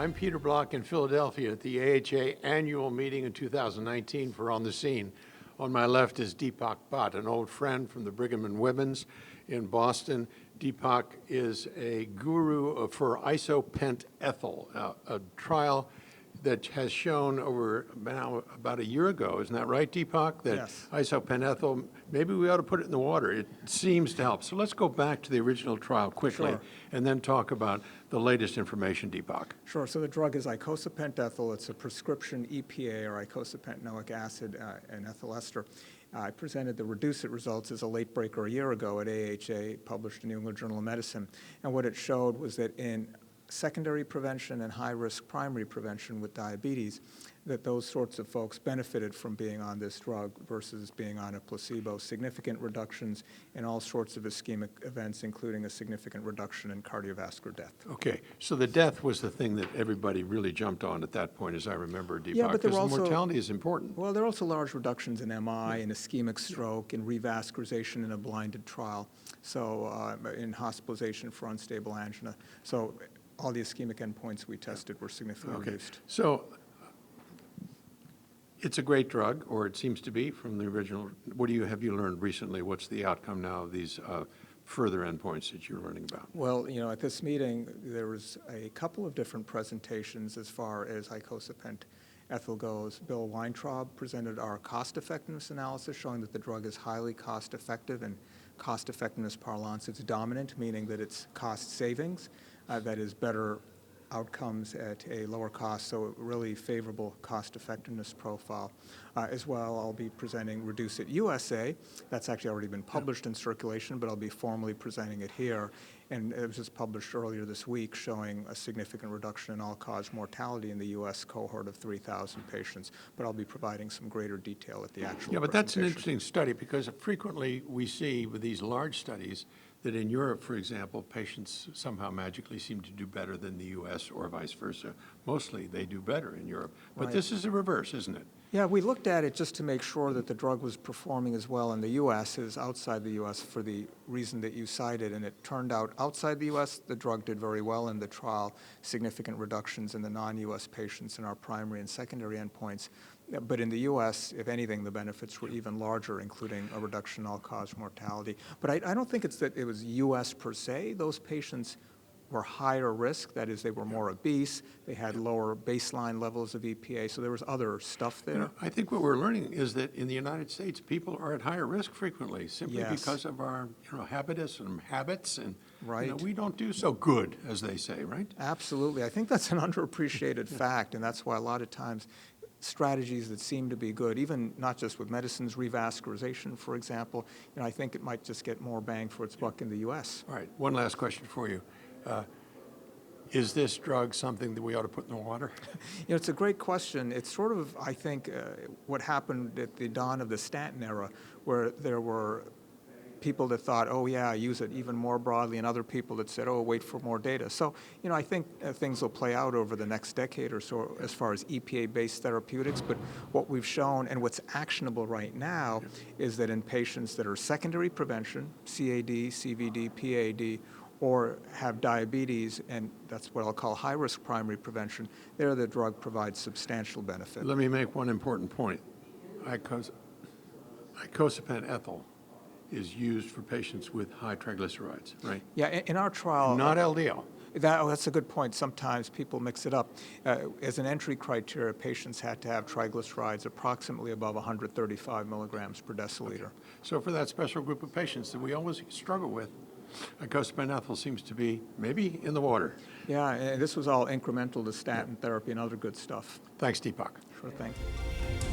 I'm Peter Block in Philadelphia at the AHA annual meeting in 2019 for On the Scene. On my left is Deepak Bhatt, an old friend from the Brigham and Women's in Boston. Deepak is a guru for isopent ethyl, a trial that has shown over now about a year ago, isn't that right, Deepak? That Yes. isopent ethyl, maybe we ought to put it in the water. It seems to help. So let's go back to the original trial quickly Sure. and then talk about the latest information, Deepak. Sure. So the drug is icosapent ethyl. It's a prescription EPA, or icosapentaenoic acid, and ethyl ester. I presented the REDUCE-IT results as a late breaker a year ago at AHA, published in New England Journal of Medicine. And what it showed was that in secondary prevention and high-risk primary prevention with diabetes, that those sorts of folks benefited from being on this drug versus being on a placebo. Significant reductions in all sorts of ischemic events, including a significant reduction in cardiovascular death. Okay, so the death was the thing that everybody really jumped on at that point, as I remember, Deepak, Yeah, but there were because also mortality is important. Well, there are also large reductions in MI, in ischemic stroke, in revascularization in a blinded trial, so in hospitalization for unstable angina. So all the ischemic endpoints we tested were significantly reduced. So it's a great drug, or it seems to be from the original. What have you learned recently? What's the outcome now of these further endpoints that you're learning about? Well, at this meeting, there was a couple of different presentations as far as icosapent ethyl goes. Bill Weintraub presented our cost-effectiveness analysis showing that the drug is highly cost-effective. In cost-effectiveness parlance, it's dominant, meaning that it's cost savings, that is better outcomes at a lower cost, so a really favorable cost-effectiveness profile. As well, I'll be presenting REDUCE-IT USA. That's actually already been published in circulation, but I'll be formally presenting it here. And it was just published earlier this week, showing a significant reduction in all-cause mortality in the U.S. cohort of 3,000 patients. But I'll be providing some greater detail at the actual Yeah, but that's an presentation. interesting study, because frequently we see with these large studies that in Europe, for example, patients somehow magically seem to do better than the U.S. or vice versa. Mostly they do better in Europe. But Right. this is the reverse, isn't it? Yeah, we looked at it just to make sure that the drug was performing as well in the U.S. as outside the U.S. for the reason that you cited, and it turned out outside the U.S. the drug did very well in the trial, significant reductions in the non-U.S. patients in our primary and secondary endpoints. But in the U.S., if anything, the benefits were even larger, including a reduction in all-cause mortality. But I don't think it's that it was U.S. per se. Those patients were higher risk, that is, they were more obese, they had lower baseline levels of EPA, so there was other stuff there. I think what we're learning is that in the United States, people are at higher risk frequently, simply Yes. because of our habitus and habits, and Right. we don't do so good, as they say, right? Absolutely. I think that's an underappreciated fact, and that's why a lot of times strategies that seem to be good, even not just with medicines, revascularization, for example, I think it might just get more bang for its buck in the U.S. All right, one last question for you. Is this drug something that we ought to put in the water? It's a great question. It's sort of, I think, what happened at the dawn of the statin era, where there were people that thought, oh yeah, use it even more broadly, and other people that said, oh, wait for more data. So, I think things will play out over the next decade or so as far as EPA-based therapeutics, but what we've shown and what's actionable right now is that in patients that are secondary prevention, CAD, CVD, PAD, or have diabetes, and that's what I'll call high-risk primary prevention, there the drug provides substantial benefit. Let me make one important point. Icosapent ethyl is used for patients with high triglycerides, right? Yeah, in our trial... Not LDL. That's a good point. Sometimes people mix it up. As an entry criteria, patients had to have triglycerides approximately above 135 milligrams per deciliter. Okay. So for that special group of patients that we always struggle with, icosapent ethyl seems to be maybe in the water. Yeah, and this was all incremental to statin therapy and other good stuff. Thanks, Deepak. Sure, thank you.